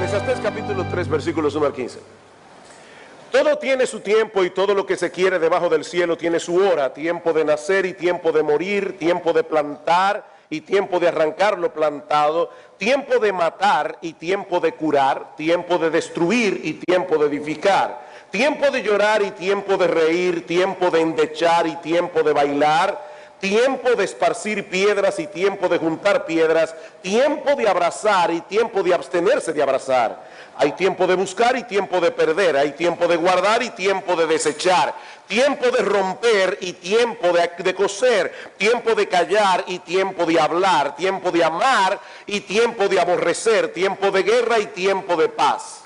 Eclesiastés capítulo 3, versículos 1 al 15. Todo tiene su tiempo y todo lo que se quiere debajo del cielo tiene su hora, tiempo de nacer y tiempo de morir, tiempo de plantar y tiempo de arrancar lo plantado, tiempo de matar y tiempo de curar, tiempo de destruir y tiempo de edificar, tiempo de llorar y tiempo de reír, tiempo de endechar y tiempo de bailar, tiempo de esparcir piedras y tiempo de juntar piedras, tiempo de abrazar y tiempo de abstenerse de abrazar. Hay tiempo de buscar y tiempo de perder, hay tiempo de guardar y tiempo de desechar, tiempo de romper y tiempo de coser, tiempo de callar y tiempo de hablar, tiempo de amar y tiempo de aborrecer, tiempo de guerra y tiempo de paz.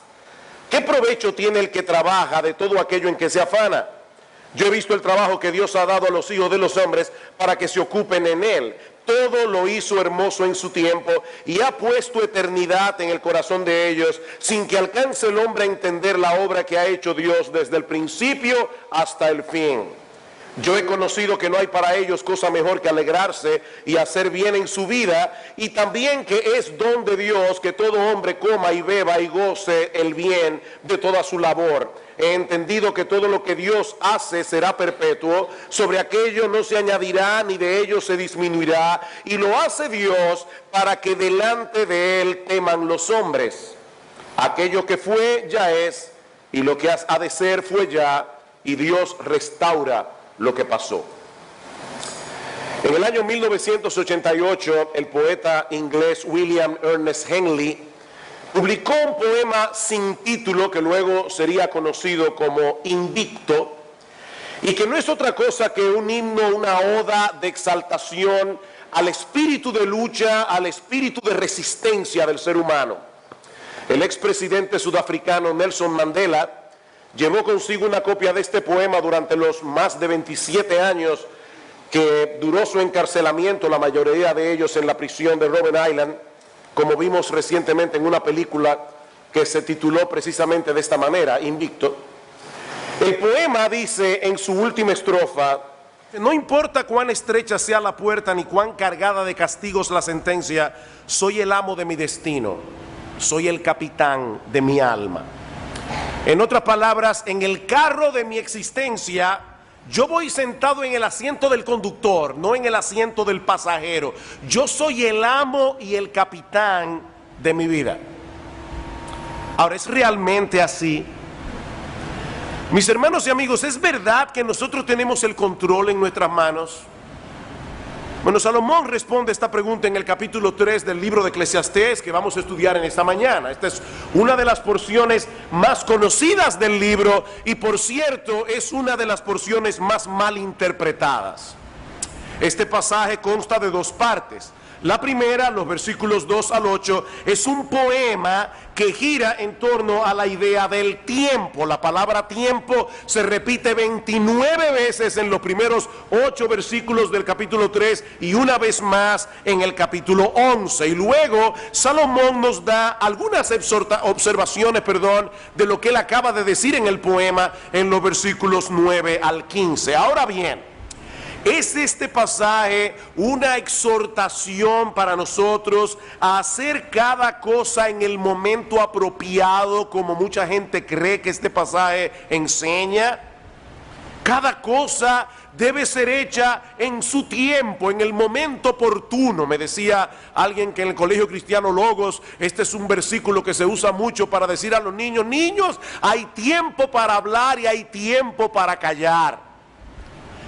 ¿Qué provecho tiene el que trabaja de todo aquello en que se afana? Yo he visto el trabajo que Dios ha dado a los hijos de los hombres para que se ocupen en él. Todo lo hizo hermoso en su tiempo y ha puesto eternidad en el corazón de ellos, sin que alcance el hombre a entender la obra que ha hecho Dios desde el principio hasta el fin. Yo he conocido que no hay para ellos cosa mejor que alegrarse y hacer bien en su vida, y también que es don de Dios que todo hombre coma y beba y goce el bien de toda su labor. He entendido que todo lo que Dios hace será perpetuo, sobre aquello no se añadirá ni de ello se disminuirá, y lo hace Dios para que delante de él teman los hombres. Aquello que fue ya es, y lo que ha de ser fue ya, y Dios restaura lo que pasó. En el año 1988, el poeta inglés William Ernest Henley publicó un poema sin título que luego sería conocido como Invicto, y que no es otra cosa que un himno, una oda de exaltación al espíritu de lucha, al espíritu de resistencia del ser humano. El expresidente sudafricano Nelson Mandela llevó consigo una copia de este poema durante los más de 27 años que duró su encarcelamiento, la mayoría de ellos en la prisión de Robben Island, como vimos recientemente en una película que se tituló precisamente de esta manera, Invicto. El poema dice en su última estrofa: no importa cuán estrecha sea la puerta ni cuán cargada de castigos la sentencia, soy el amo de mi destino, soy el capitán de mi alma. En otras palabras, en el carro de mi existencia, yo voy sentado en el asiento del conductor, no en el asiento del pasajero. Yo soy el amo y el capitán de mi vida. Ahora, ¿es realmente así? Mis hermanos y amigos, ¿es verdad que nosotros tenemos el control en nuestras manos? Bueno, Salomón responde esta pregunta en el capítulo 3 del libro de Eclesiastés, que vamos a estudiar en esta mañana. Esta es una de las porciones más conocidas del libro y, por cierto, es una de las porciones más mal interpretadas. Este pasaje consta de dos partes. La primera, los versículos 2 al 8, es un poema que gira en torno a la idea del tiempo. La palabra tiempo se repite 29 veces en los primeros 8 versículos del capítulo 3 y una vez más en el capítulo 11. Y luego Salomón nos da algunas observaciones de lo que él acaba de decir en el poema en los versículos 9 al 15. Ahora bien, ¿es este pasaje una exhortación para nosotros a hacer cada cosa en el momento apropiado, como mucha gente cree que este pasaje enseña? Cada cosa debe ser hecha en su tiempo, en el momento oportuno. Me decía alguien que en el colegio cristiano Logos, este es un versículo que se usa mucho para decir a los niños: niños, hay tiempo para hablar y hay tiempo para callar.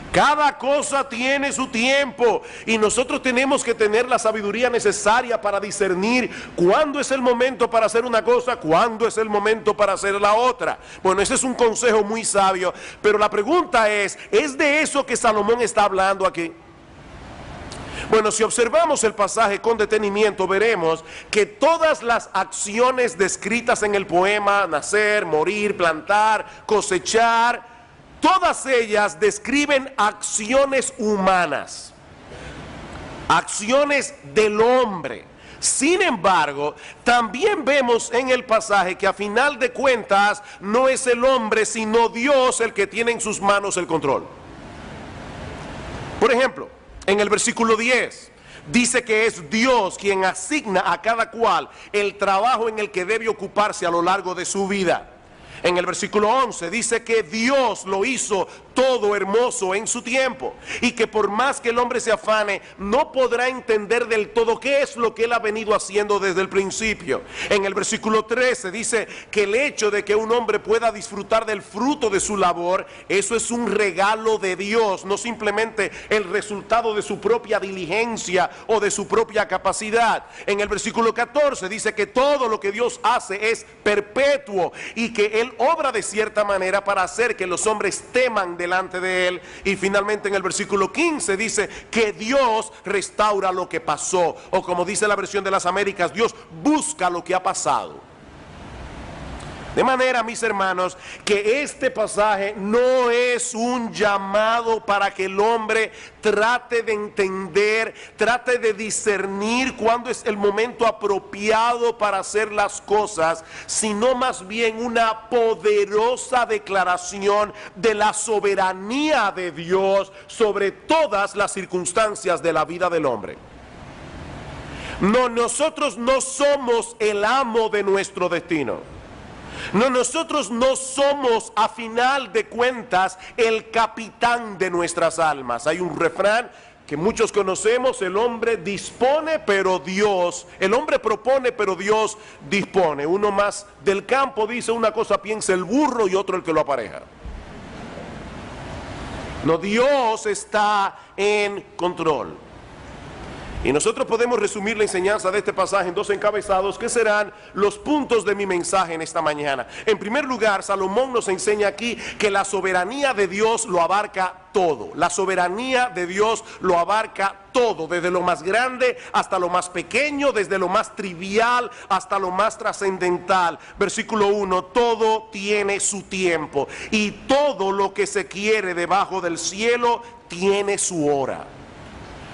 Cada cosa tiene su tiempo y nosotros tenemos que tener la sabiduría necesaria para discernir cuándo es el momento para hacer una cosa, cuándo es el momento para hacer la otra. Bueno, ese es un consejo muy sabio, pero la pregunta ¿es de eso que Salomón está hablando aquí? Bueno, si observamos el pasaje con detenimiento, veremos que todas las acciones descritas en el poema, nacer, morir, plantar, cosechar, todas ellas describen acciones humanas, acciones del hombre. Sin embargo, también vemos en el pasaje que a final de cuentas no es el hombre sino Dios el que tiene en sus manos el control. Por ejemplo, en el versículo 10 Dice que es Dios quien asigna a cada cual el trabajo en el que debe ocuparse a lo largo de su vida. En el versículo 11 dice que Dios lo hizo todo hermoso en su tiempo y que por más que el hombre se afane, no podrá entender del todo qué es lo que él ha venido haciendo desde el principio. En el versículo 13 dice que el hecho de que un hombre pueda disfrutar del fruto de su labor, eso es un regalo de Dios, no simplemente el resultado de su propia diligencia o de su propia capacidad. En el versículo 14 dice que todo lo que Dios hace es perpetuo y que Él obra de cierta manera para hacer que los hombres teman delante de Él. Y finalmente en el versículo 15 dice que Dios restaura lo que pasó, o como dice la versión de las Américas, Dios busca lo que ha pasado. De manera, mis hermanos, que este pasaje no es un llamado para que el hombre trate de entender, trate de discernir cuándo es el momento apropiado para hacer las cosas, sino más bien una poderosa declaración de la soberanía de Dios sobre todas las circunstancias de la vida del hombre. No, nosotros no somos el amo de nuestro destino. No, nosotros no somos a final de cuentas el capitán de nuestras almas. Hay un refrán que muchos conocemos: el hombre dispone pero Dios, el hombre propone pero Dios dispone. Uno más del campo dice: una cosa piensa el burro y otro el que lo apareja. No, Dios está en control. Y nosotros podemos resumir la enseñanza de este pasaje en dos encabezados que serán los puntos de mi mensaje en esta mañana. En primer lugar, Salomón nos enseña aquí que la soberanía de Dios lo abarca todo. La soberanía de Dios lo abarca todo, desde lo más grande hasta lo más pequeño, desde lo más trivial hasta lo más trascendental. Versículo 1, todo tiene su tiempo y todo lo que se quiere debajo del cielo tiene su hora.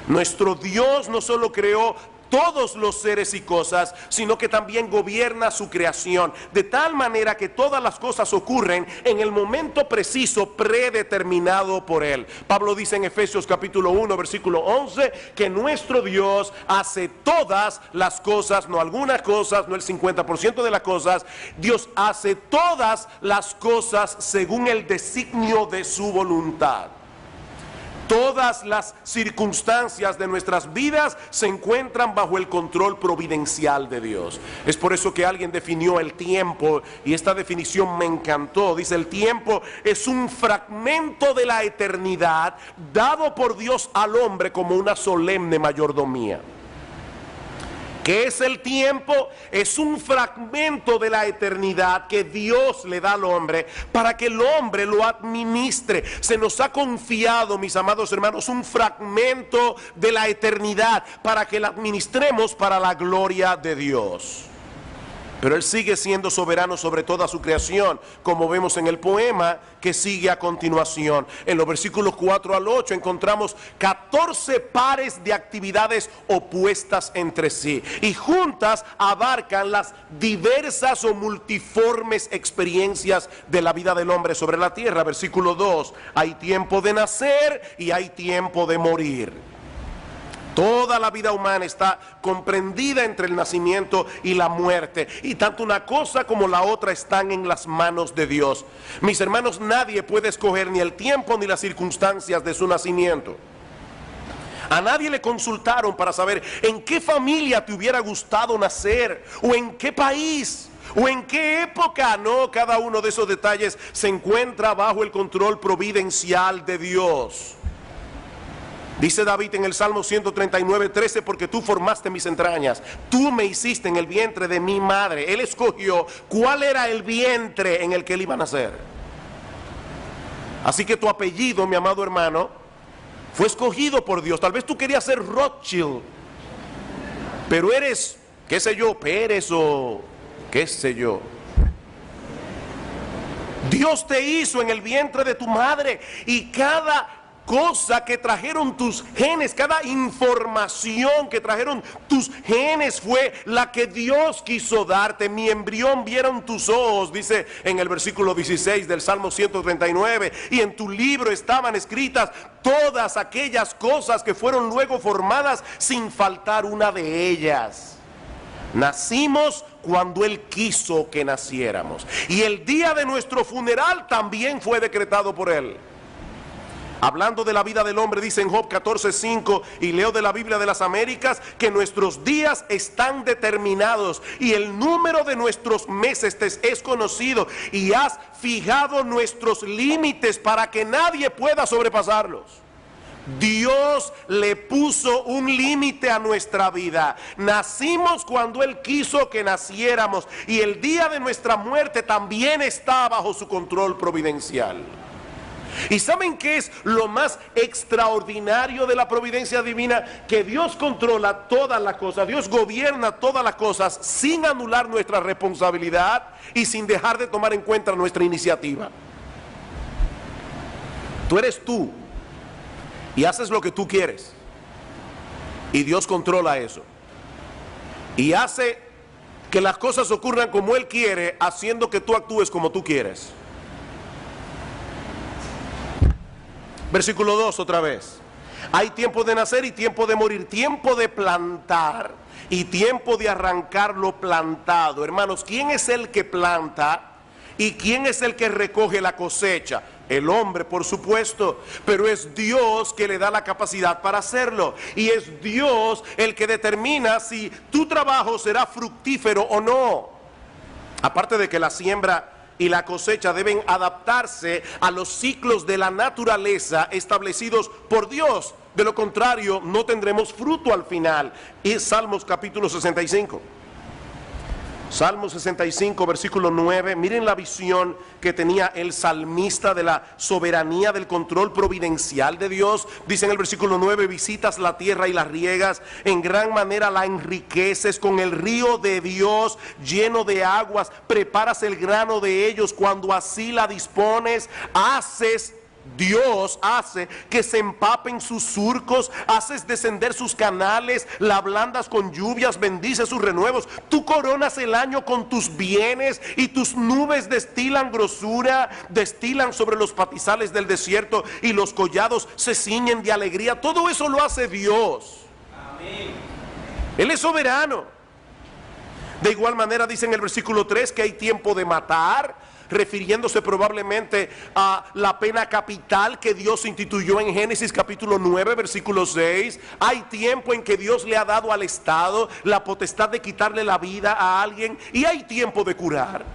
Nuestro Dios no solo creó todos los seres y cosas, sino que también gobierna su creación, de tal manera que todas las cosas ocurren en el momento preciso predeterminado por Él. Pablo dice en Efesios capítulo 1, versículo 11, que nuestro Dios hace todas las cosas, no algunas cosas, no el 50% de las cosas. Dios hace todas las cosas según el designio de su voluntad. Todas las circunstancias de nuestras vidas se encuentran bajo el control providencial de Dios. Es por eso que alguien definió el tiempo, y esta definición me encantó. Dice: el tiempo es un fragmento de la eternidad dado por Dios al hombre como una solemne mayordomía. ¿Qué es el tiempo? Es un fragmento de la eternidad que Dios le da al hombre para que el hombre lo administre. Se nos ha confiado, mis amados hermanos, un fragmento de la eternidad para que la administremos para la gloria de Dios. Pero Él sigue siendo soberano sobre toda su creación, como vemos en el poema que sigue a continuación. En los versículos 4 al 8 encontramos 14 pares de actividades opuestas entre sí, y juntas abarcan las diversas o multiformes experiencias de la vida del hombre sobre la tierra. Versículo 2, hay tiempo de nacer y hay tiempo de morir. Toda la vida humana está comprendida entre el nacimiento y la muerte, y tanto una cosa como la otra están en las manos de Dios. Mis hermanos, nadie puede escoger ni el tiempo ni las circunstancias de su nacimiento. A nadie le consultaron para saber en qué familia te hubiera gustado nacer, o en qué país, o en qué época. No, cada uno de esos detalles se encuentra bajo el control providencial de Dios. Dice David en el Salmo 139, 13, porque tú formaste mis entrañas, tú me hiciste en el vientre de mi madre. Él escogió cuál era el vientre en el que él iba a nacer. Así que tu apellido, mi amado hermano, fue escogido por Dios. Tal vez tú querías ser Rothschild, pero eres, qué sé yo, Pérez o qué sé yo. Dios te hizo en el vientre de tu madre, y cada cosa que trajeron tus genes, cada información que trajeron tus genes fue la que Dios quiso darte. Mi embrión vieron tus ojos, dice en el versículo 16 del Salmo 139, y en tu libro estaban escritas todas aquellas cosas que fueron luego formadas sin faltar una de ellas. Nacimos cuando Él quiso que naciéramos, y el día de nuestro funeral también fue decretado por Él. Hablando de la vida del hombre, dice en Job 14:5, y leo de la Biblia de las Américas, que nuestros días están determinados y el número de nuestros meses te es conocido, y has fijado nuestros límites para que nadie pueda sobrepasarlos. Dios le puso un límite a nuestra vida. Nacimos cuando Él quiso que naciéramos, y el día de nuestra muerte también está bajo su control providencial. ¿Y saben qué es lo más extraordinario de la providencia divina? Que Dios controla todas las cosas, Dios gobierna todas las cosas sin anular nuestra responsabilidad y sin dejar de tomar en cuenta nuestra iniciativa. Tú eres tú y haces lo que tú quieres, y Dios controla eso y hace que las cosas ocurran como Él quiere, haciendo que tú actúes como tú quieres. Versículo 2 otra vez. Hay tiempo de nacer y tiempo de morir, tiempo de plantar y tiempo de arrancar lo plantado. Hermanos, ¿quién es el que planta y quién es el que recoge la cosecha? El hombre, por supuesto, pero es Dios que le da la capacidad para hacerlo, y es Dios el que determina si tu trabajo será fructífero o no. Aparte de que la siembra y la cosecha deben adaptarse a los ciclos de la naturaleza establecidos por Dios. De lo contrario, no tendremos fruto al final. Y Salmos capítulo 65. Salmo 65, versículo 9. Miren la visión que tenía el salmista de la soberanía, del control providencial de Dios. Dice en el versículo 9: visitas la tierra y la riegas, en gran manera la enriqueces, con el río de Dios lleno de aguas, preparas el grano de ellos cuando así la dispones, Dios hace que se empapen sus surcos, haces descender sus canales, la ablandas con lluvias, bendices sus renuevos. Tú coronas el año con tus bienes, y tus nubes destilan grosura, destilan sobre los pastizales del desierto, y los collados se ciñen de alegría. Todo eso lo hace Dios. Amén. Él es soberano. De igual manera dice en el versículo 3 que hay tiempo de matar, refiriéndose probablemente a la pena capital que Dios instituyó en Génesis capítulo 9 versículo 6. Hay tiempo en que Dios le ha dado al Estado la potestad de quitarle la vida a alguien, y hay tiempo de curar.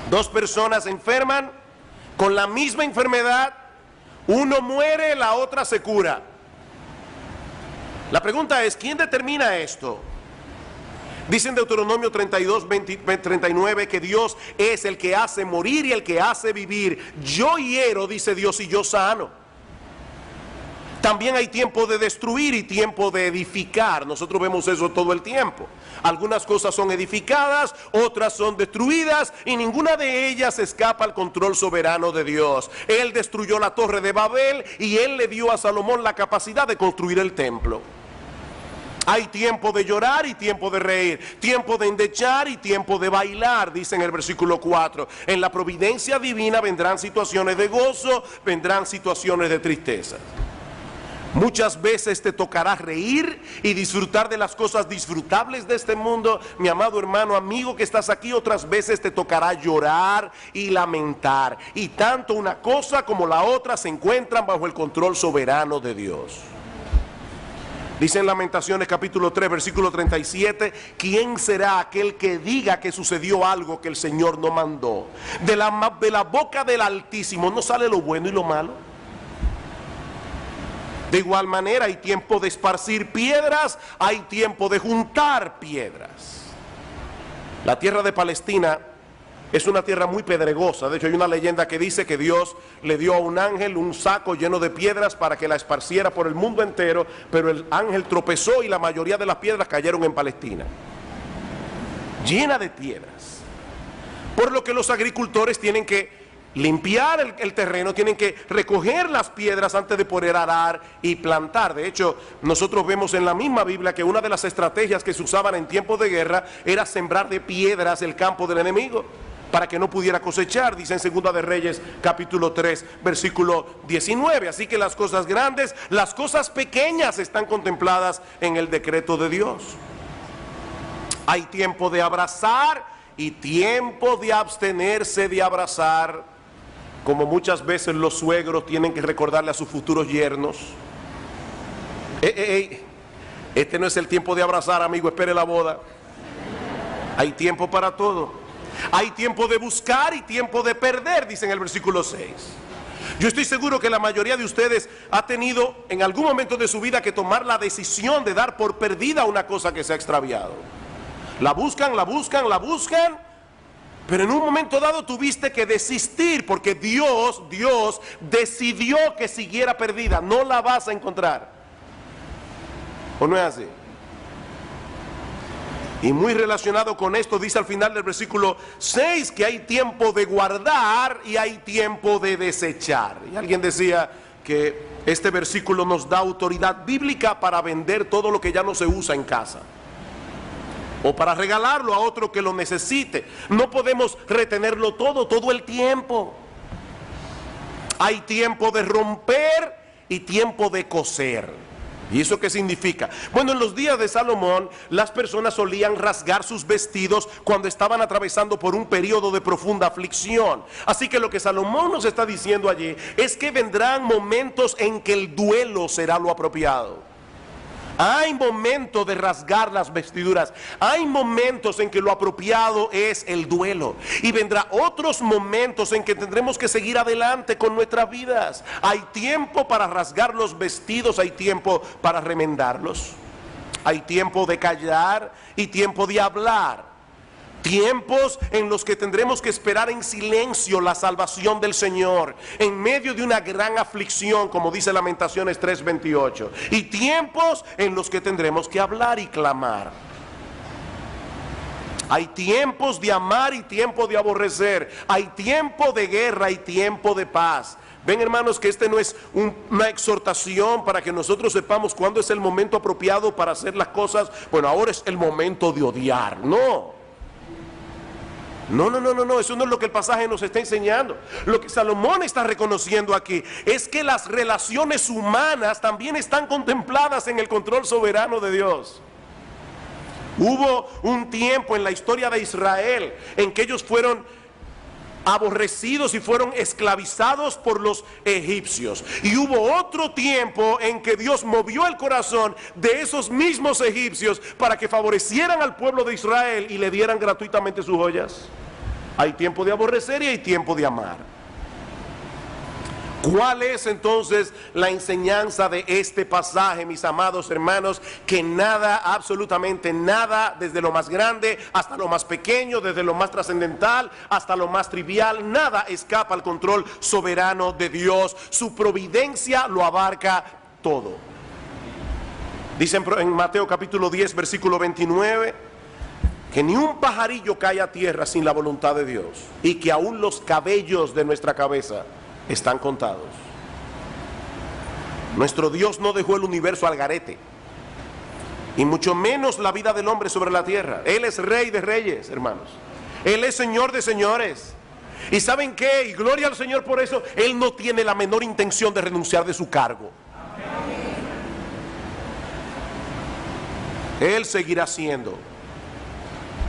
Dos personas enferman con la misma enfermedad, uno muere, la otra se cura. La pregunta es, ¿quién determina esto? Dice en Deuteronomio 32, 39 que Dios es el que hace morir y el que hace vivir. Yo hiero, dice Dios, y yo sano. También hay tiempo de destruir y tiempo de edificar. Nosotros vemos eso todo el tiempo. Algunas cosas son edificadas, otras son destruidas, y ninguna de ellas escapa al control soberano de Dios. Él destruyó la torre de Babel, y Él le dio a Salomón la capacidad de construir el templo. Hay tiempo de llorar y tiempo de reír, tiempo de endechar y tiempo de bailar, dice en el versículo 4. En la providencia divina vendrán situaciones de gozo, vendrán situaciones de tristeza. Muchas veces te tocará reír y disfrutar de las cosas disfrutables de este mundo, mi amado hermano, amigo que estás aquí. Otras veces te tocará llorar y lamentar, y tanto una cosa como la otra se encuentran bajo el control soberano de Dios. Dice en Lamentaciones capítulo 3 versículo 37: ¿quién será aquel que diga que sucedió algo que el Señor no mandó? De la boca del Altísimo no sale lo bueno y lo malo. De igual manera hay tiempo de esparcir piedras, hay tiempo de juntar piedras. La tierra de Palestina es una tierra muy pedregosa. De hecho, hay una leyenda que dice que Dios le dio a un ángel un saco lleno de piedras para que la esparciera por el mundo entero, pero el ángel tropezó y la mayoría de las piedras cayeron en Palestina, llena de piedras. Por lo que los agricultores tienen que limpiar el terreno, tienen que recoger las piedras antes de poder arar y plantar. De hecho, nosotros vemos en la misma Biblia que una de las estrategias que se usaban en tiempos de guerra era sembrar de piedras el campo del enemigo para que no pudiera cosechar, dice en Segunda de Reyes capítulo 3 versículo 19. Así que las cosas grandes, las cosas pequeñas están contempladas en el decreto de Dios. Hay tiempo de abrazar y tiempo de abstenerse de abrazar, como muchas veces los suegros tienen que recordarle a sus futuros yernos. Este no es el tiempo de abrazar, amigo, espere la boda. Hay tiempo para todo. Hay tiempo de buscar y tiempo de perder, dice en el versículo 6. Yo estoy seguro que la mayoría de ustedes ha tenido en algún momento de su vida que tomar la decisión de dar por perdida una cosa que se ha extraviado. La buscan, la buscan, la buscan, pero en un momento dado tuviste que desistir porque Dios decidió que siguiera perdida. No la vas a encontrar. ¿O no es así? Y muy relacionado con esto, dice al final del versículo 6 que hay tiempo de guardar y hay tiempo de desechar. Y alguien decía que este versículo nos da autoridad bíblica para vender todo lo que ya no se usa en casa, o para regalarlo a otro que lo necesite. No podemos retenerlo todo el tiempo. Hay tiempo de romper y tiempo de coser. ¿Y eso qué significa? Bueno, en los días de Salomón, las personas solían rasgar sus vestidos cuando estaban atravesando por un periodo de profunda aflicción. Así que lo que Salomón nos está diciendo allí es que vendrán momentos en que el duelo será lo apropiado. Hay momentos de rasgar las vestiduras. Hay momentos en que lo apropiado es el duelo. Y vendrá otros momentos en que tendremos que seguir adelante con nuestras vidas. Hay tiempo para rasgar los vestidos, hay tiempo para remendarlos. Hay tiempo de callar y tiempo de hablar. Tiempos en los que tendremos que esperar en silencio la salvación del Señor en medio de una gran aflicción, como dice Lamentaciones 3:28. Y tiempos en los que tendremos que hablar y clamar. Hay tiempos de amar y tiempo de aborrecer. Hay tiempo de guerra y tiempo de paz. Ven, hermanos, que este no es una exhortación para que nosotros sepamos cuándo es el momento apropiado para hacer las cosas. Bueno, ahora es el momento de odiar. No, eso no es lo que el pasaje nos está enseñando. Lo que Salomón está reconociendo aquí es que las relaciones humanas también están contempladas en el control soberano de Dios. Hubo un tiempo en la historia de Israel en que ellos fueron aborrecidos y fueron esclavizados por los egipcios. Y hubo otro tiempo en que Dios movió el corazón de esos mismos egipcios para que favorecieran al pueblo de Israel y le dieran gratuitamente sus joyas. Hay tiempo de aborrecer y hay tiempo de amar. ¿Cuál es entonces la enseñanza de este pasaje, mis amados hermanos? Que nada, absolutamente nada, desde lo más grande hasta lo más pequeño, desde lo más trascendental hasta lo más trivial, nada escapa al control soberano de Dios. Su providencia lo abarca todo. Dice en Mateo capítulo 10, versículo 29, que ni un pajarillo cae a tierra sin la voluntad de Dios, y que aún los cabellos de nuestra cabeza están contados. Nuestro Dios no dejó el universo al garete, y mucho menos la vida del hombre sobre la tierra. Él es Rey de reyes, hermanos. Él es Señor de señores. ¿Y saben qué? Y gloria al Señor por eso. Él no tiene la menor intención de renunciar de su cargo. Él seguirá siendo,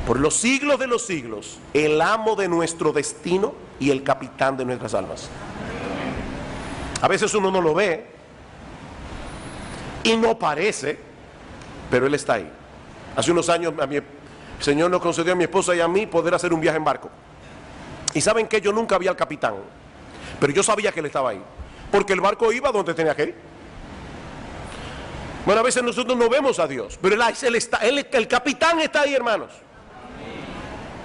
por los siglos de los siglos, el amo de nuestro destino y el capitán de nuestras almas. A veces uno no lo ve y no parece, pero Él está ahí. Hace unos años el Señor nos concedió a mi esposa y a mí poder hacer un viaje en barco. Y saben que yo nunca vi al capitán, pero yo sabía que Él estaba ahí, porque el barco iba donde tenía que ir. Bueno, a veces nosotros no vemos a Dios, pero el capitán está ahí, hermanos.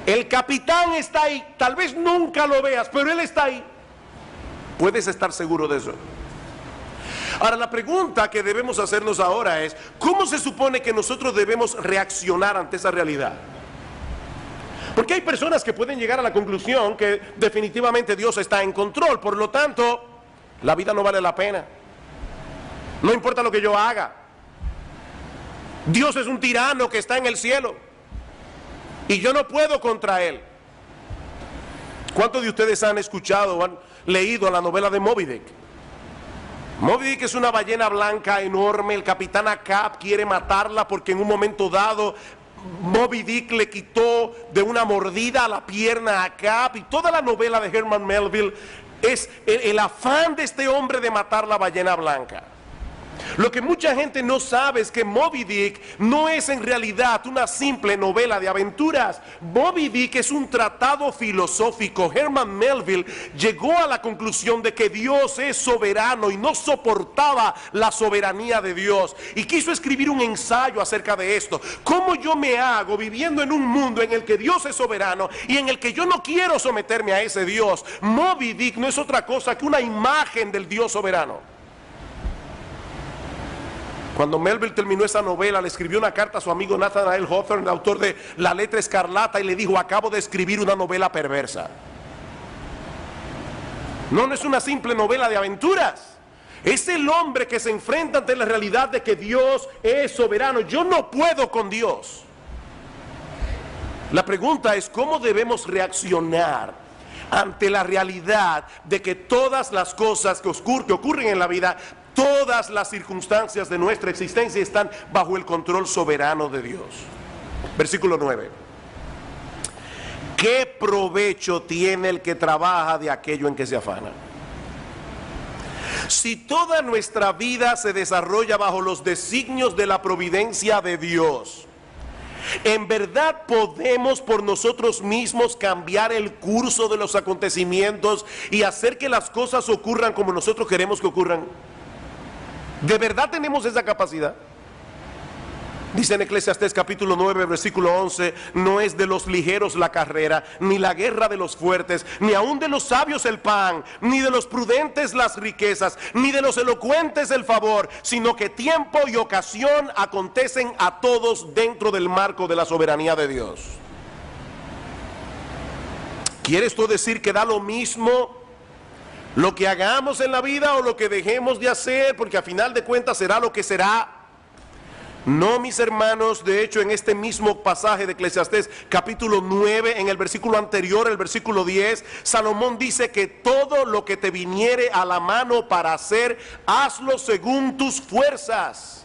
El capitán está ahí. Tal vez nunca lo veas, pero Él está ahí. Puedes estar seguro de eso. Ahora, la pregunta que debemos hacernos ahora es: ¿cómo se supone que nosotros debemos reaccionar ante esa realidad? Porque hay personas que pueden llegar a la conclusión que definitivamente Dios está en control, por lo tanto, la vida no vale la pena. No importa lo que yo haga. Dios es un tirano que está en el cielo y yo no puedo contra él. ¿Cuántos de ustedes han escuchado o han leído la novela de Moby Dick? Moby Dick es una ballena blanca enorme. El capitán Ahab quiere matarla porque en un momento dado Moby Dick le quitó de una mordida a la pierna a Ahab, y toda la novela de Herman Melville es el afán de este hombre de matar la ballena blanca. Lo que mucha gente no sabe es que Moby Dick no es en realidad una simple novela de aventuras. Moby Dick es un tratado filosófico. Herman Melville llegó a la conclusión de que Dios es soberano y no soportaba la soberanía de Dios, y quiso escribir un ensayo acerca de esto. ¿Cómo yo me hago viviendo en un mundo en el que Dios es soberano y en el que yo no quiero someterme a ese Dios? Moby Dick no es otra cosa que una imagen del Dios soberano. Cuando Melville terminó esa novela, le escribió una carta a su amigo Nathaniel Hawthorne, el autor de La Letra Escarlata, y le dijo: acabo de escribir una novela perversa. No es una simple novela de aventuras. Es el hombre que se enfrenta ante la realidad de que Dios es soberano. Yo no puedo con Dios. La pregunta es: ¿cómo debemos reaccionar ante la realidad de que todas las cosas que ocurren en la vida, todas las circunstancias de nuestra existencia están bajo el control soberano de Dios? Versículo 9. ¿Qué provecho tiene el que trabaja de aquello en que se afana? Si toda nuestra vida se desarrolla bajo los designios de la providencia de Dios, ¿en verdad podemos por nosotros mismos cambiar el curso de los acontecimientos y hacer que las cosas ocurran como nosotros queremos que ocurran? ¿De verdad tenemos esa capacidad? Dice en Eclesiastés capítulo 9 versículo 11: no es de los ligeros la carrera, ni la guerra de los fuertes, ni aun de los sabios el pan, ni de los prudentes las riquezas, ni de los elocuentes el favor, sino que tiempo y ocasión acontecen a todos dentro del marco de la soberanía de Dios. ¿Quiere esto decir que da lo mismo lo que hagamos en la vida o lo que dejemos de hacer? Porque a final de cuentas será lo que será. No, mis hermanos. De hecho, en este mismo pasaje de Eclesiastés capítulo 9, en el versículo anterior, el versículo 10, Salomón dice que todo lo que te viniere a la mano para hacer, hazlo según tus fuerzas.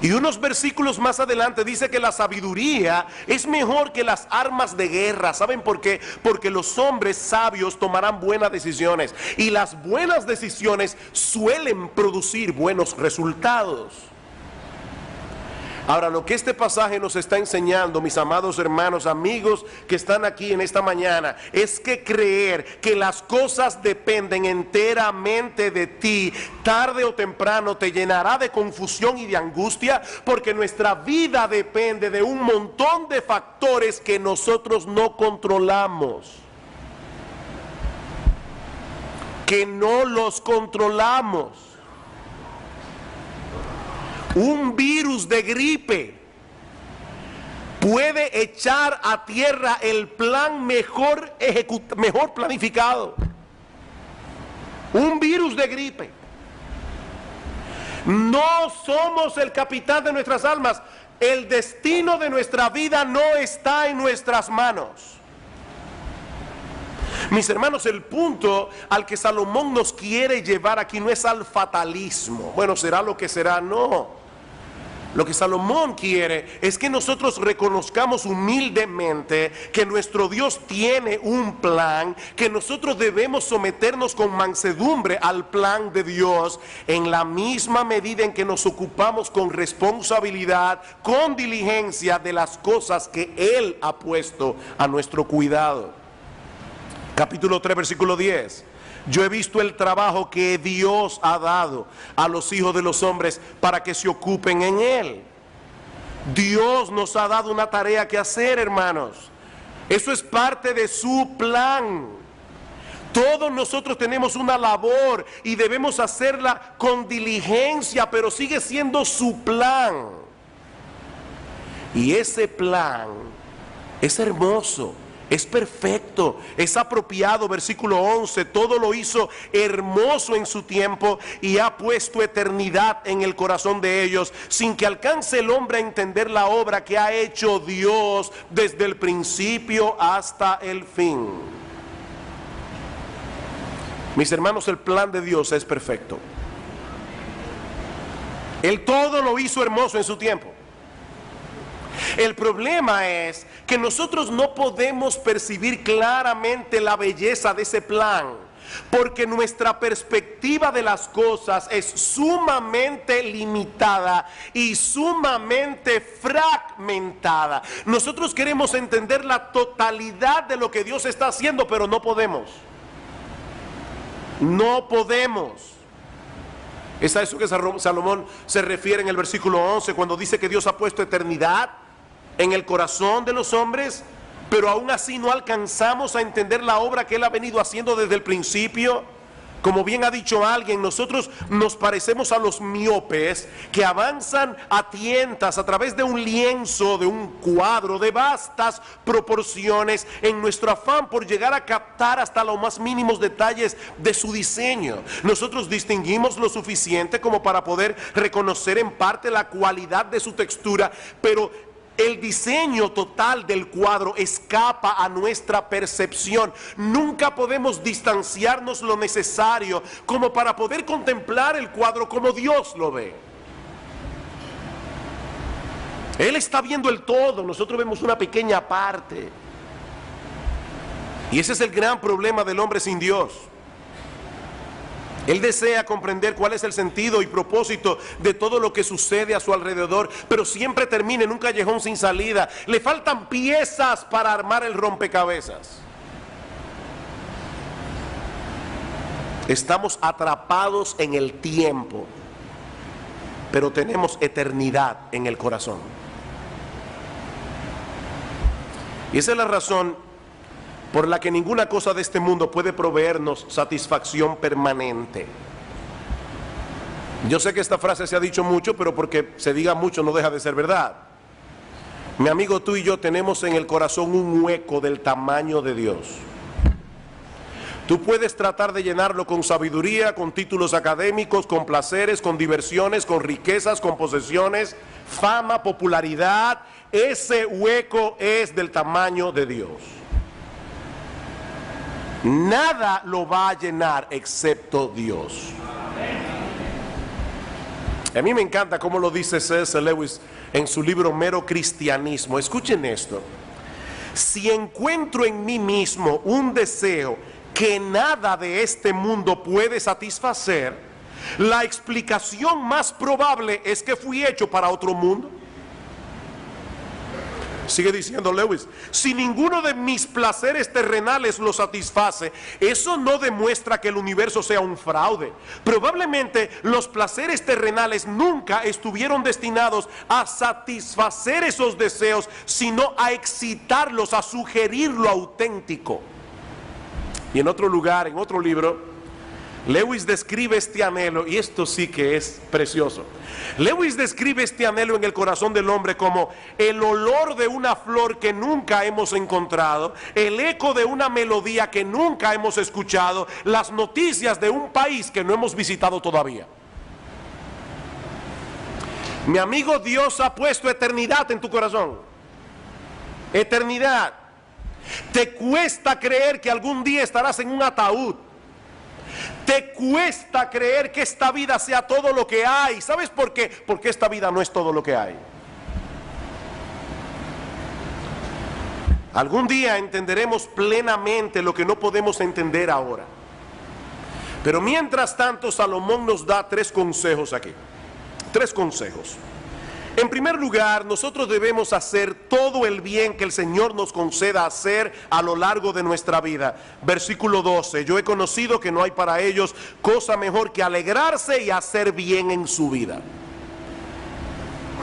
Y unos versículos más adelante dice que la sabiduría es mejor que las armas de guerra. ¿Saben por qué? Porque los hombres sabios tomarán buenas decisiones, y las buenas decisiones suelen producir buenos resultados. Ahora, lo que este pasaje nos está enseñando, mis amados hermanos, amigos que están aquí en esta mañana, es que creer que las cosas dependen enteramente de ti, tarde o temprano te llenará de confusión y de angustia, porque nuestra vida depende de un montón de factores que nosotros no controlamos, que no los controlamos. Un virus de gripe puede echar a tierra el plan mejor planificado. Un virus de gripe. No somos el capitán de nuestras almas. El destino de nuestra vida no está en nuestras manos. Mis hermanos, el punto al que Salomón nos quiere llevar aquí no es al fatalismo. Bueno, será lo que será, no. Lo que Salomón quiere es que nosotros reconozcamos humildemente que nuestro Dios tiene un plan, que nosotros debemos someternos con mansedumbre al plan de Dios, en la misma medida en que nos ocupamos con responsabilidad, con diligencia de las cosas que Él ha puesto a nuestro cuidado. Capítulo 3, versículo 10. Yo he visto el trabajo que Dios ha dado a los hijos de los hombres para que se ocupen en él. Dios nos ha dado una tarea que hacer, hermanos. Eso es parte de su plan. Todos nosotros tenemos una labor y debemos hacerla con diligencia, pero sigue siendo su plan. Y ese plan Es hermoso, es perfecto, es apropiado. Versículo 11, todo lo hizo hermoso en su tiempo y ha puesto eternidad en el corazón de ellos, sin que alcance el hombre a entender la obra que ha hecho Dios desde el principio hasta el fin. Mis hermanos, el plan de Dios es perfecto. Él todo lo hizo hermoso en su tiempo. El problema es que nosotros no podemos percibir claramente la belleza de ese plan, porque nuestra perspectiva de las cosas es sumamente limitada y sumamente fragmentada. Nosotros queremos entender la totalidad de lo que Dios está haciendo, pero no podemos. No podemos. Es a eso que Salomón se refiere en el versículo 11, cuando dice que Dios ha puesto eternidad en el corazón de los hombres, pero aún así no alcanzamos a entender la obra que Él ha venido haciendo desde el principio. Como bien ha dicho alguien, nosotros nos parecemos a los miopes que avanzan a tientas a través de un lienzo, de un cuadro de vastas proporciones, en nuestro afán por llegar a captar hasta los más mínimos detalles de su diseño. Nosotros distinguimos lo suficiente como para poder reconocer en parte la cualidad de su textura, pero el diseño total del cuadro escapa a nuestra percepción. Nunca podemos distanciarnos lo necesario como para poder contemplar el cuadro como Dios lo ve. Él está viendo el todo, nosotros vemos una pequeña parte. Y ese es el gran problema del hombre sin Dios. Él desea comprender cuál es el sentido y propósito de todo lo que sucede a su alrededor, pero siempre termina en un callejón sin salida. Le faltan piezas para armar el rompecabezas. Estamos atrapados en el tiempo, pero tenemos eternidad en el corazón. Y esa es la razón por la que ninguna cosa de este mundo puede proveernos satisfacción permanente. Yo sé que esta frase se ha dicho mucho, pero porque se diga mucho no deja de ser verdad. Mi amigo, tú y yo tenemos en el corazón un hueco del tamaño de Dios. Tú puedes tratar de llenarlo con sabiduría, con títulos académicos, con placeres, con diversiones, con riquezas, con posesiones, fama, popularidad. Ese hueco es del tamaño de Dios. Nada lo va a llenar excepto Dios. A mí me encanta cómo lo dice C.S. Lewis en su libro Mero Cristianismo. Escuchen esto: si encuentro en mí mismo un deseo que nada de este mundo puede satisfacer, la explicación más probable es que fui hecho para otro mundo. Sigue diciendo Lewis, si ninguno de mis placeres terrenales lo satisface, eso no demuestra que el universo sea un fraude. Probablemente los placeres terrenales nunca estuvieron destinados a satisfacer esos deseos, sino a excitarlos, a sugerir lo auténtico. Y en otro lugar, en otro libro, Lewis describe este anhelo, y esto sí que es precioso. Lewis describe este anhelo en el corazón del hombre como el olor de una flor que nunca hemos encontrado, el eco de una melodía que nunca hemos escuchado, las noticias de un país que no hemos visitado todavía. Mi amigo, Dios ha puesto eternidad en tu corazón. Eternidad. Te cuesta creer que algún día estarás en un ataúd. Te cuesta creer que esta vida sea todo lo que hay. ¿Sabes por qué? Porque esta vida no es todo lo que hay. Algún día entenderemos plenamente lo que no podemos entender ahora. Pero mientras tanto, Salomón nos da 3 consejos aquí. 3 consejos. En primer lugar, nosotros debemos hacer todo el bien que el Señor nos conceda hacer a lo largo de nuestra vida. Versículo 12, yo he conocido que no hay para ellos cosa mejor que alegrarse y hacer bien en su vida.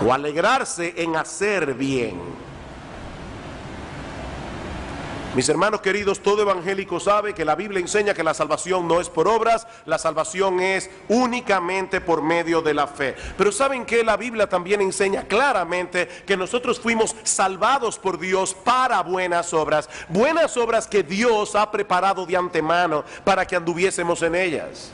O alegrarse en hacer bien. Mis hermanos queridos, todo evangélico sabe que la Biblia enseña que la salvación no es por obras, la salvación es únicamente por medio de la fe. Pero ¿saben qué? La Biblia también enseña claramente que nosotros fuimos salvados por Dios para buenas obras que Dios ha preparado de antemano para que anduviésemos en ellas.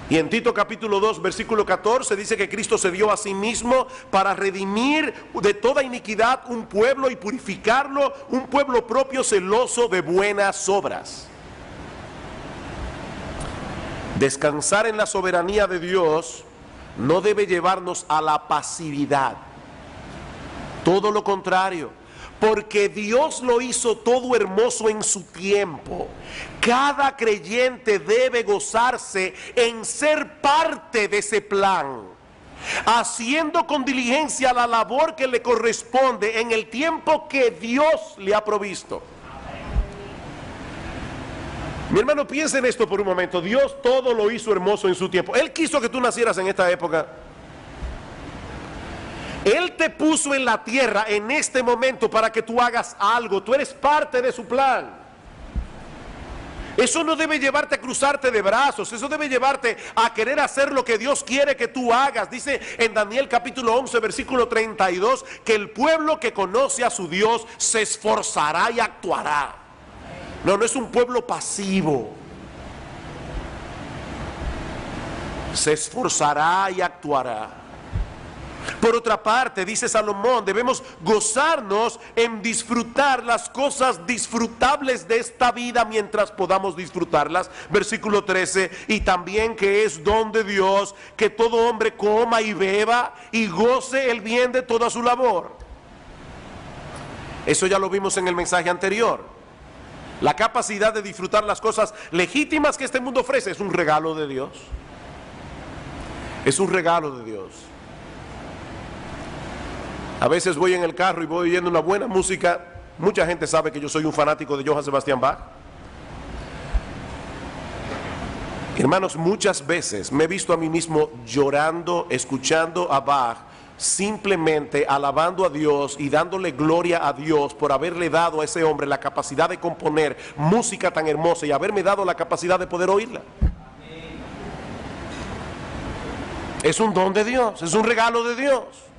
Y en Tito capítulo 2 versículo 14 dice que Cristo se dio a sí mismo para redimir de toda iniquidad un pueblo y purificarlo, un pueblo propio celoso de buenas obras. Descansar en la soberanía de Dios no debe llevarnos a la pasividad. Todo lo contrario. Porque Dios lo hizo todo hermoso en su tiempo. Cada creyente debe gozarse en ser parte de ese plan, haciendo con diligencia la labor que le corresponde en el tiempo que Dios le ha provisto. Mi hermano, piensa en esto por un momento. Dios todo lo hizo hermoso en su tiempo. Él quiso que tú nacieras en esta época. Él te puso en la tierra en este momento para que tú hagas algo. Tú eres parte de su plan. Eso no debe llevarte a cruzarte de brazos. Eso debe llevarte a querer hacer lo que Dios quiere que tú hagas. Dice en Daniel capítulo 11 versículo 32 que el pueblo que conoce a su Dios se esforzará y actuará. No es un pueblo pasivo. Se esforzará y actuará. Por otra parte, dice Salomón, debemos gozarnos en disfrutar las cosas disfrutables de esta vida mientras podamos disfrutarlas. Versículo 13, y también que es don de Dios que todo hombre coma y beba y goce el bien de toda su labor. Eso ya lo vimos en el mensaje anterior. La capacidad de disfrutar las cosas legítimas que este mundo ofrece es un regalo de Dios. Es un regalo de Dios. A veces voy en el carro y voy oyendo una buena música. Mucha gente sabe que yo soy un fanático de Johann Sebastian Bach. Hermanos, muchas veces me he visto a mí mismo llorando, escuchando a Bach, simplemente alabando a Dios y dándole gloria a Dios por haberle dado a ese hombre la capacidad de componer música tan hermosa y haberme dado la capacidad de poder oírla. Es un don de Dios, es un regalo de Dios.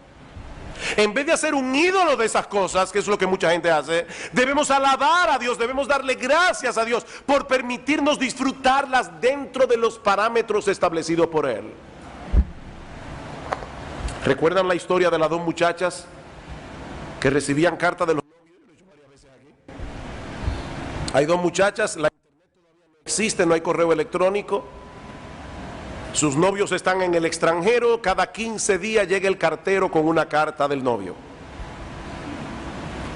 En vez de hacer un ídolo de esas cosas, que es lo que mucha gente hace, debemos alabar a Dios, debemos darle gracias a Dios por permitirnos disfrutarlas dentro de los parámetros establecidos por Él. ¿Recuerdan la historia de las dos muchachas que recibían cartas de los novios? Hay dos muchachas, la internet todavía no existe, no hay correo electrónico. Sus novios están en el extranjero, cada 15 días llega el cartero con una carta del novio.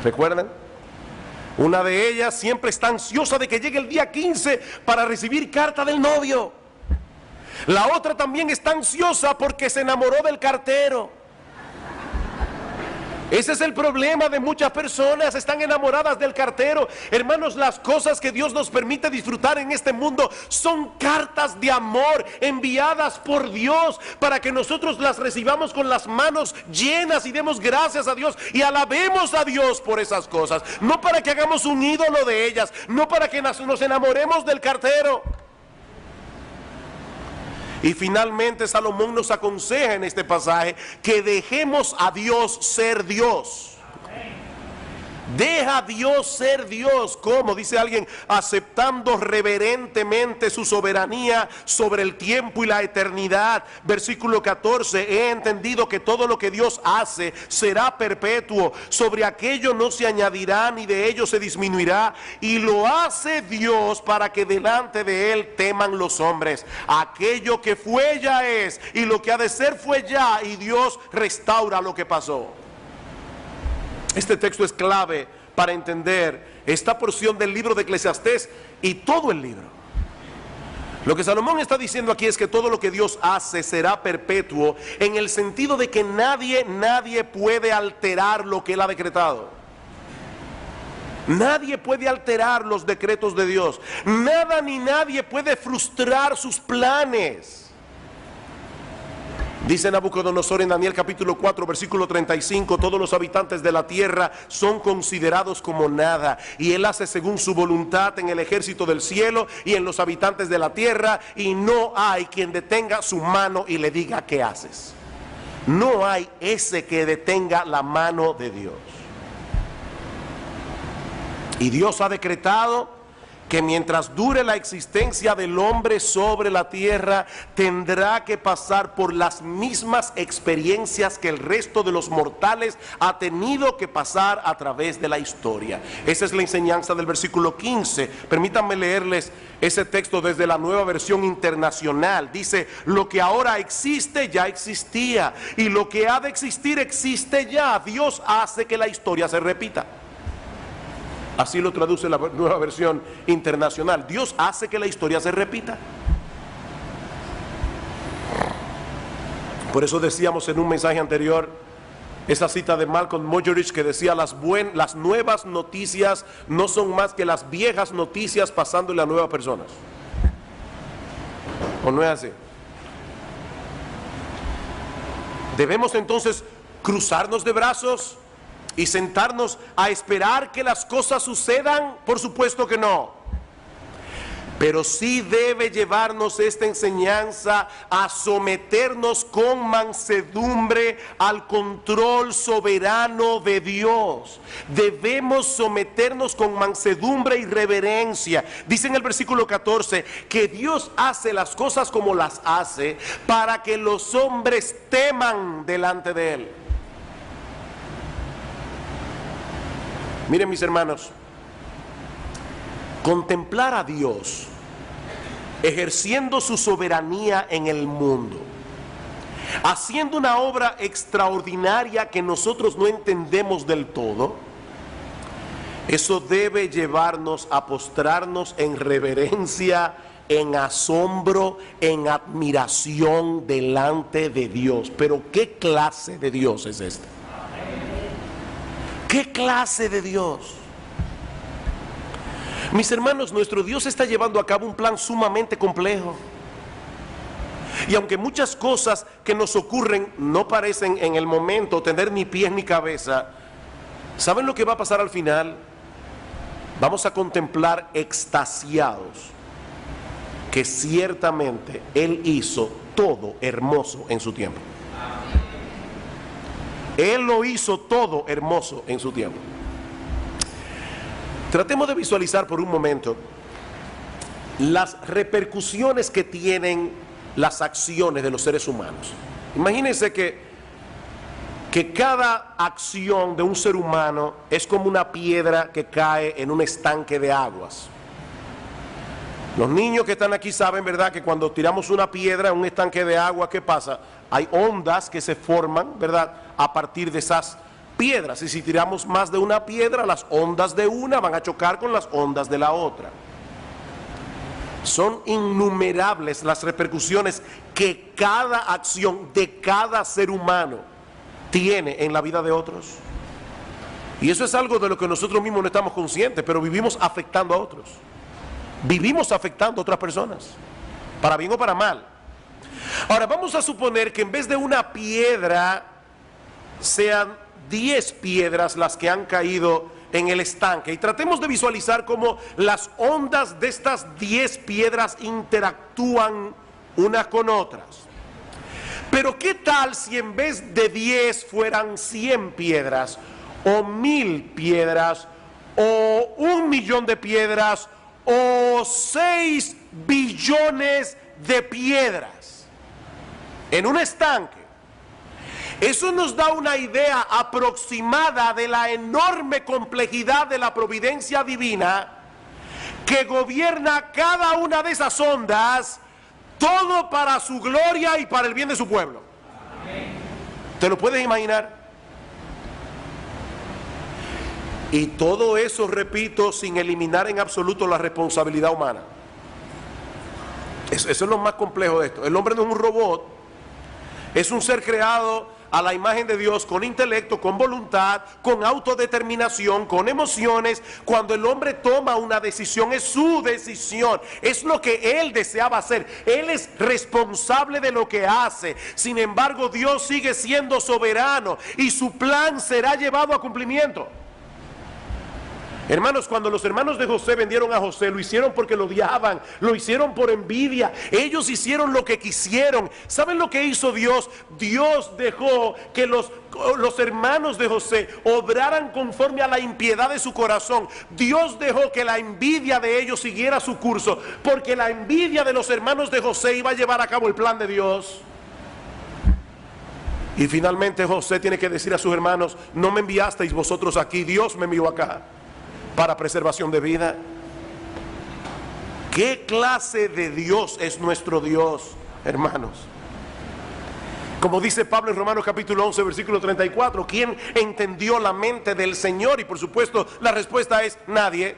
¿Recuerdan? Una de ellas siempre está ansiosa de que llegue el día 15 para recibir carta del novio. La otra también está ansiosa porque se enamoró del cartero. Ese es el problema de muchas personas, están enamoradas del cartero. Hermanos, las cosas que Dios nos permite disfrutar en este mundo son cartas de amor enviadas por Dios para que nosotros las recibamos con las manos llenas y demos gracias a Dios y alabemos a Dios por esas cosas. No para que hagamos un ídolo de ellas, no para que nos enamoremos del cartero. Y finalmente Salomón nos aconseja en este pasaje que dejemos a Dios ser Dios. Deja a Dios ser Dios. ¿Cómo? Dice alguien, aceptando reverentemente su soberanía sobre el tiempo y la eternidad. Versículo 14, he entendido que todo lo que Dios hace será perpetuo. Sobre aquello no se añadirá ni de ello se disminuirá. Y lo hace Dios para que delante de Él teman los hombres. Aquello que fue ya es, y lo que ha de ser fue ya, y Dios restaura lo que pasó. Este texto es clave para entender esta porción del libro de Eclesiastés y todo el libro. Lo que Salomón está diciendo aquí es que todo lo que Dios hace será perpetuo, en el sentido de que nadie puede alterar lo que Él ha decretado. Nadie puede alterar los decretos de Dios. Nada ni nadie puede frustrar sus planes. Dice Nabucodonosor en Daniel capítulo 4 versículo 35, todos los habitantes de la tierra son considerados como nada, y él hace según su voluntad en el ejército del cielo y en los habitantes de la tierra, y no hay quien detenga su mano y le diga ¿qué haces? No hay ese que detenga la mano de Dios. Y Dios ha decretado que mientras dure la existencia del hombre sobre la tierra, tendrá que pasar por las mismas experiencias que el resto de los mortales ha tenido que pasar a través de la historia. Esa es la enseñanza del versículo 15. Permítanme leerles ese texto desde la Nueva Versión Internacional. Dice, lo que ahora existe ya existía, y lo que ha de existir existe ya. Dios hace que la historia se repita. Así lo traduce la Nueva Versión Internacional. Dios hace que la historia se repita. Por eso decíamos en un mensaje anterior esa cita de Malcolm Muggeridge que decía, las nuevas noticias no son más que las viejas noticias pasándole a nuevas personas. ¿O no es así? Debemos entonces cruzarnos de brazos y sentarnos a esperar que las cosas sucedan. Por supuesto que no. Pero sí debe llevarnos esta enseñanza a someternos con mansedumbre al control soberano de Dios. Debemos someternos con mansedumbre y reverencia. Dice en el versículo 14 que Dios hace las cosas como las hace para que los hombres teman delante de Él. Miren, mis hermanos, contemplar a Dios ejerciendo su soberanía en el mundo, haciendo una obra extraordinaria que nosotros no entendemos del todo, eso debe llevarnos a postrarnos en reverencia, en asombro, en admiración delante de Dios. Pero ¿qué clase de Dios es este? ¿Qué clase de Dios? Mis hermanos, nuestro Dios está llevando a cabo un plan sumamente complejo. Y aunque muchas cosas que nos ocurren no parecen en el momento tener ni pies ni cabeza, ¿saben lo que va a pasar al final? Vamos a contemplar extasiados que ciertamente Él hizo todo hermoso en su tiempo. Él lo hizo todo hermoso en su tiempo. Tratemos de visualizar por un momento las repercusiones que tienen las acciones de los seres humanos. Imagínense que cada acción de un ser humano es como una piedra que cae en un estanque de aguas. Los niños que están aquí saben, ¿verdad?, que cuando tiramos una piedra en un estanque de agua, ¿qué pasa? Hay ondas que se forman, ¿verdad?, a partir de esas piedras. Y si tiramos más de una piedra, las ondas de una van a chocar con las ondas de la otra. Son innumerables las repercusiones que cada acción de cada ser humano tiene en la vida de otros. Y eso es algo de lo que nosotros mismos no estamos conscientes, pero vivimos afectando a otros. Vivimos afectando a otras personas, para bien o para mal. Ahora vamos a suponer que en vez de una piedra sean 10 piedras las que han caído en el estanque, y tratemos de visualizar cómo las ondas de estas 10 piedras interactúan unas con otras. Pero ¿qué tal si en vez de 10 fueran 100 piedras, o 1000 piedras, o 1.000.000 de piedras, o 6 billones de piedras en un estanque? Eso nos da una idea aproximada de la enorme complejidad de la providencia divina que gobierna cada una de esas ondas, todo para su gloria y para el bien de su pueblo. ¿Te lo puedes imaginar? Y todo eso, repito, sin eliminar en absoluto la responsabilidad humana. Eso es lo más complejo de esto. El hombre no es un robot, es un ser creado a la imagen de Dios con intelecto, con voluntad, con autodeterminación, con emociones. Cuando el hombre toma una decisión, es su decisión, es lo que él deseaba hacer. Él es responsable de lo que hace. Sin embargo, Dios sigue siendo soberano y su plan será llevado a cumplimiento. Hermanos, cuando los hermanos de José vendieron a José, lo hicieron porque lo odiaban, lo hicieron por envidia. Ellos hicieron lo que quisieron. ¿Saben lo que hizo Dios? Dios dejó que los hermanos de José obraran conforme a la impiedad de su corazón. Dios dejó que la envidia de ellos siguiera su curso, porque la envidia de los hermanos de José iba a llevar a cabo el plan de Dios. Y finalmente José tiene que decir a sus hermanos: no me enviasteis vosotros aquí, Dios me envió acá para preservación de vida. ¿Qué clase de Dios es nuestro Dios, hermanos? Como dice Pablo en Romanos capítulo 11, versículo 34, ¿quién entendió la mente del Señor? Y por supuesto la respuesta es nadie.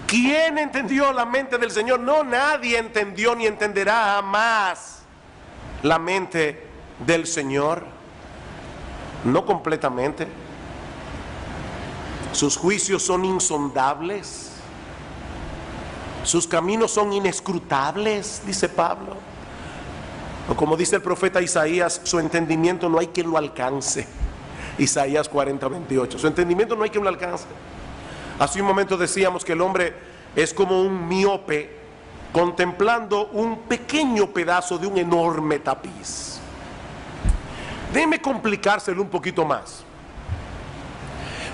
¿Quién entendió la mente del Señor? No, nadie entendió ni entenderá jamás la mente del Señor. No completamente. Sus juicios son insondables, sus caminos son inescrutables, dice Pablo. O como dice el profeta Isaías, su entendimiento no hay quien lo alcance. Isaías 40, 28. Su entendimiento no hay quien lo alcance. Hace un momento decíamos que el hombre es como un miope contemplando un pequeño pedazo de un enorme tapiz. Déjeme complicárselo un poquito más.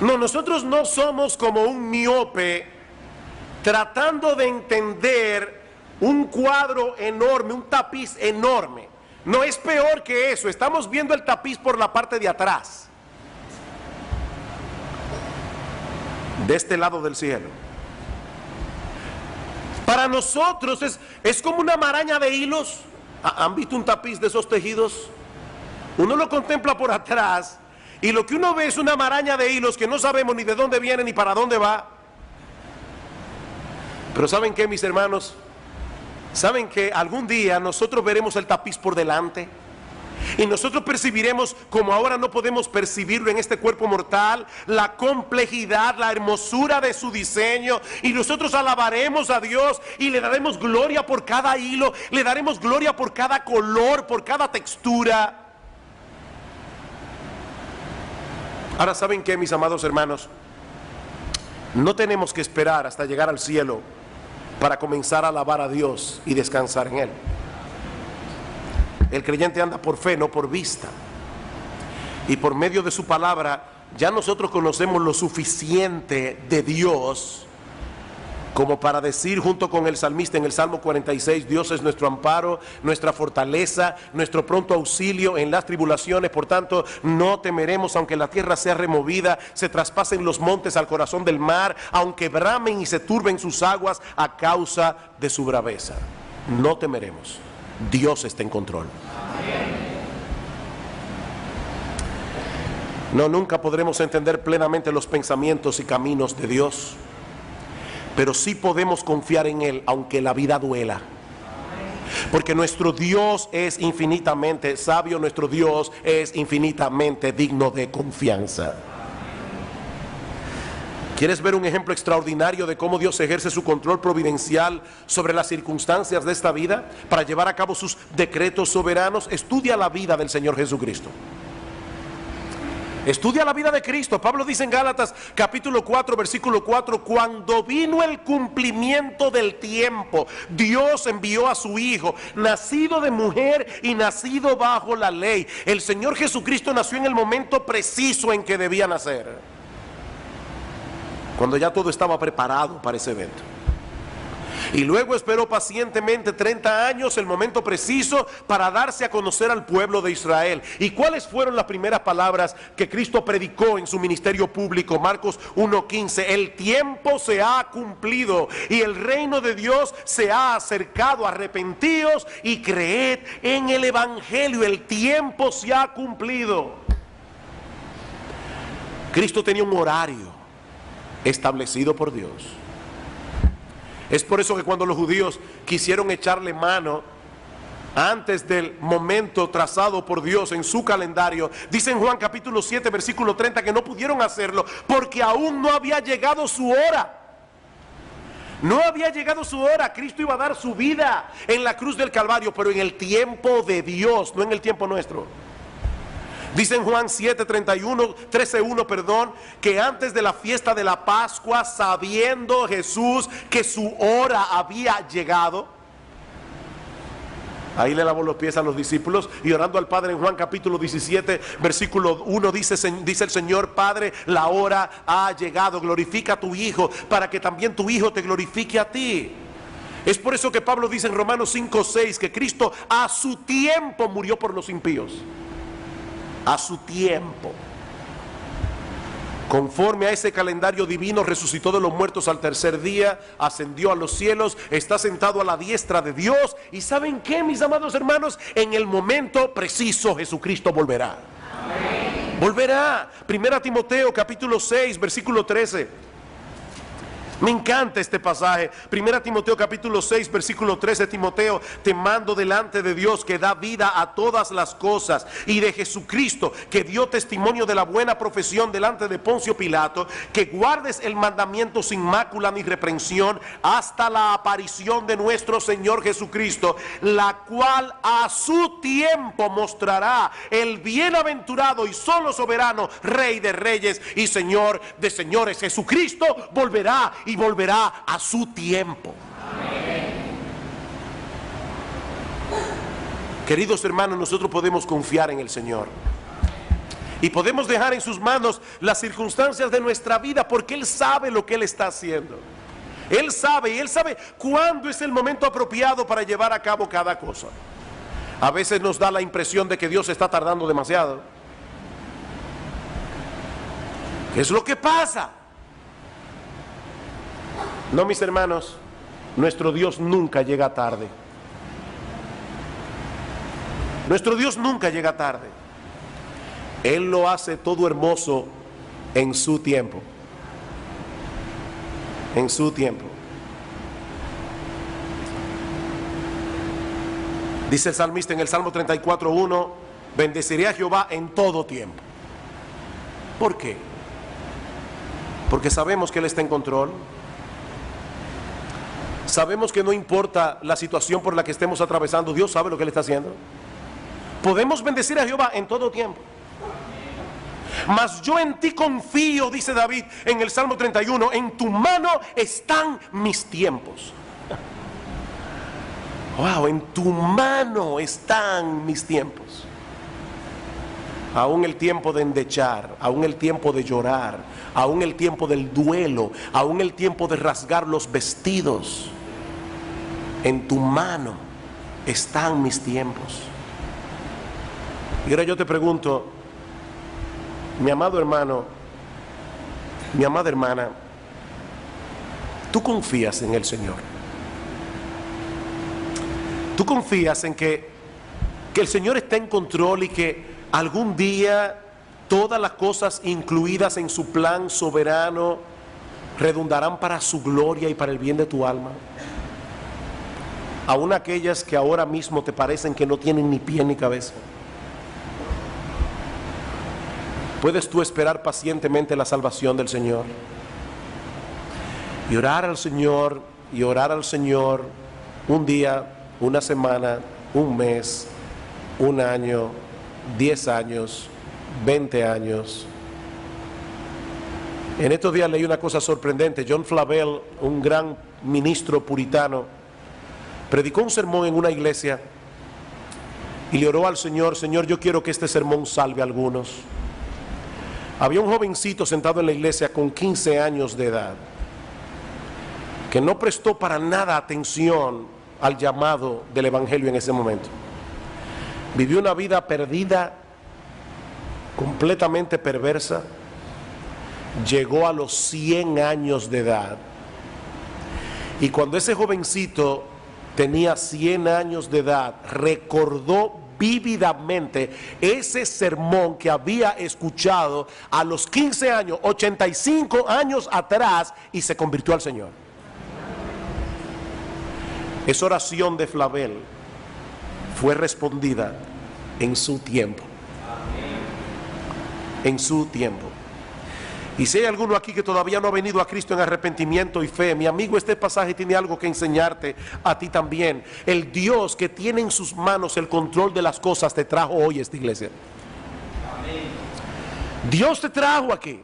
No, nosotros no somos como un miope tratando de entender un cuadro enorme, un tapiz enorme. No, es peor que eso. Estamos viendo el tapiz por la parte de atrás, de este lado del cielo. Para nosotros es como una maraña de hilos. ¿Han visto un tapiz de esos tejidos? Uno lo contempla por atrás y lo que uno ve es una maraña de hilos que no sabemos ni de dónde viene ni para dónde va. Pero ¿saben qué, mis hermanos? ¿Saben que algún día nosotros veremos el tapiz por delante? Y nosotros percibiremos, como ahora no podemos percibirlo en este cuerpo mortal, la complejidad, la hermosura de su diseño. Y nosotros alabaremos a Dios y le daremos gloria por cada hilo, le daremos gloria por cada color, por cada textura. Ahora, ¿saben qué, mis amados hermanos? No tenemos que esperar hasta llegar al cielo para comenzar a alabar a Dios y descansar en Él. El creyente anda por fe, no por vista. Y por medio de su palabra, ya nosotros conocemos lo suficiente de Dios como para decir junto con el salmista en el Salmo 46, Dios es nuestro amparo, nuestra fortaleza, nuestro pronto auxilio en las tribulaciones. Por tanto, no temeremos aunque la tierra sea removida, se traspasen los montes al corazón del mar, aunque bramen y se turben sus aguas a causa de su braveza. No temeremos. Dios está en control. No, nunca podremos entender plenamente los pensamientos y caminos de Dios, pero sí podemos confiar en Él aunque la vida duela. Porque nuestro Dios es infinitamente sabio, nuestro Dios es infinitamente digno de confianza. ¿Quieres ver un ejemplo extraordinario de cómo Dios ejerce su control providencial sobre las circunstancias de esta vida para llevar a cabo sus decretos soberanos? Estudia la vida del Señor Jesucristo. Estudia la vida de Cristo. Pablo dice en Gálatas capítulo 4 versículo 4, cuando vino el cumplimiento del tiempo, Dios envió a su Hijo, nacido de mujer y nacido bajo la ley. El Señor Jesucristo nació en el momento preciso en que debía nacer, cuando ya todo estaba preparado para ese evento. Y luego esperó pacientemente 30 años, el momento preciso para darse a conocer al pueblo de Israel. ¿Y cuáles fueron las primeras palabras que Cristo predicó en su ministerio público? Marcos 1:15, el tiempo se ha cumplido y el reino de Dios se ha acercado, arrepentíos y creed en el evangelio, el tiempo se ha cumplido. Cristo tenía un horario establecido por Dios. Es por eso que cuando los judíos quisieron echarle mano antes del momento trazado por Dios en su calendario. Dice en Juan capítulo 7 versículo 30 que no pudieron hacerlo porque aún no había llegado su hora. No había llegado su hora. Cristo iba a dar su vida en la cruz del Calvario, pero en el tiempo de Dios, no en el tiempo nuestro. Dice en Juan 13:1, perdón, que antes de la fiesta de la Pascua, sabiendo Jesús que su hora había llegado, ahí le lavó los pies a los discípulos y orando al Padre en Juan capítulo 17, versículo 1, dice el Señor: Padre, la hora ha llegado, glorifica a tu Hijo, para que también tu Hijo te glorifique a ti. Es por eso que Pablo dice en Romanos 5:6 que Cristo a su tiempo murió por los impíos. A su tiempo. Conforme a ese calendario divino, resucitó de los muertos al tercer día, ascendió a los cielos, está sentado a la diestra de Dios. ¿Y saben qué, mis amados hermanos? En el momento preciso Jesucristo volverá. Amén. Volverá. 1 Timoteo capítulo 6 versículo 13. Me encanta este pasaje. 1 Timoteo capítulo 6 versículo 13. Timoteo, te mando delante de Dios que da vida a todas las cosas, y de Jesucristo que dio testimonio de la buena profesión delante de Poncio Pilato, que guardes el mandamiento sin mácula ni reprensión hasta la aparición de nuestro Señor Jesucristo, la cual a su tiempo mostrará el bienaventurado y solo soberano Rey de reyes y Señor de señores. Jesucristo volverá, y volverá a su tiempo. Amén. Queridos hermanos, nosotros podemos confiar en el Señor y podemos dejar en sus manos las circunstancias de nuestra vida, porque Él sabe lo que Él está haciendo. Él sabe, y Él sabe cuándo es el momento apropiado para llevar a cabo cada cosa. A veces nos da la impresión de que Dios está tardando demasiado. ¿Qué es lo que pasa? No, mis hermanos, nuestro Dios nunca llega tarde. Nuestro Dios nunca llega tarde. Él lo hace todo hermoso en su tiempo. En su tiempo. Dice el salmista en el Salmo 34:1: bendeciré a Jehová en todo tiempo. ¿Por qué? Porque sabemos que Él está en control. Sabemos que no importa la situación por la que estemos atravesando, Dios sabe lo que Él está haciendo. Podemos bendecir a Jehová en todo tiempo. Mas yo en ti confío, dice David en el Salmo 31, en tu mano están mis tiempos. Wow, en tu mano están mis tiempos. Aún el tiempo de endechar, aún el tiempo de llorar, aún el tiempo del duelo, aún el tiempo de rasgar los vestidos. En tu mano están mis tiempos. Y ahora yo te pregunto, mi amado hermano, mi amada hermana, ¿tú confías en el Señor? ¿Tú confías en que el Señor está en control y que algún día todas las cosas incluidas en su plan soberano redundarán para su gloria y para el bien de tu alma? Aún aquellas que ahora mismo te parecen que no tienen ni pie ni cabeza. ¿Puedes tú esperar pacientemente la salvación del Señor? Y orar al Señor, y orar al Señor un día, una semana, un mes, un año, 10 años, 20 años. En estos días leí una cosa sorprendente. John Flavel, un gran ministro puritano, predicó un sermón en una iglesia y le oró al Señor: Señor, yo quiero que este sermón salve a algunos. Había un jovencito sentado en la iglesia con 15 años de edad que no prestó para nada atención al llamado del evangelio en ese momento. Vivió una vida perdida, completamente perversa. Llegó a los 100 años de edad. Y cuando ese jovencito tenía 100 años de edad, recordó vívidamente ese sermón que había escuchado a los 15 años, 85 años atrás, y se convirtió al Señor. Esa oración de Flavel fue respondida en su tiempo. En su tiempo. Y si hay alguno aquí que todavía no ha venido a Cristo en arrepentimiento y fe, mi amigo, este pasaje tiene algo que enseñarte a ti también. El Dios que tiene en sus manos el control de las cosas te trajo hoy a esta iglesia. Dios te trajo aquí.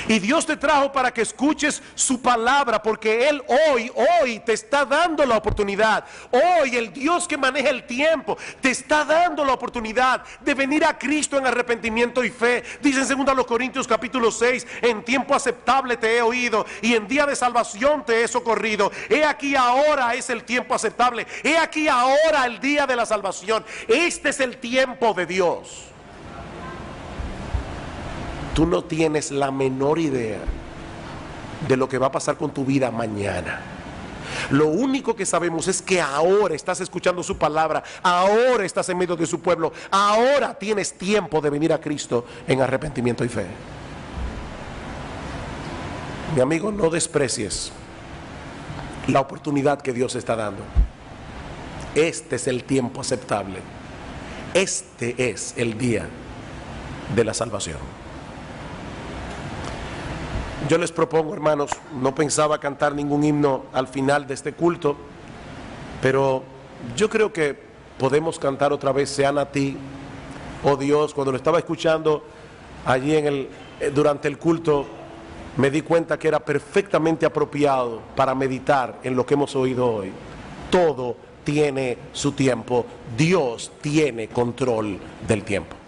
Y Dios te trajo para que escuches su palabra, porque Él hoy te está dando la oportunidad. Hoy el Dios que maneja el tiempo te está dando la oportunidad de venir a Cristo en arrepentimiento y fe. Dice en 2 Corintios capítulo 6, en tiempo aceptable te he oído y en día de salvación te he socorrido. He aquí ahora es el tiempo aceptable. He aquí ahora el día de la salvación. Este es el tiempo de Dios. Tú no tienes la menor idea de lo que va a pasar con tu vida mañana. Lo único que sabemos es que ahora estás escuchando su palabra, ahora estás en medio de su pueblo, ahora tienes tiempo de venir a Cristo en arrepentimiento y fe. Mi amigo, no desprecies la oportunidad que Dios está dando. Este es el tiempo aceptable. Este es el día de la salvación. Yo les propongo, hermanos, no pensaba cantar ningún himno al final de este culto, pero yo creo que podemos cantar otra vez Sean a ti, oh Dios. Cuando lo estaba escuchando allí durante el culto, me di cuenta que era perfectamente apropiado para meditar en lo que hemos oído hoy. Todo tiene su tiempo. Dios tiene control del tiempo.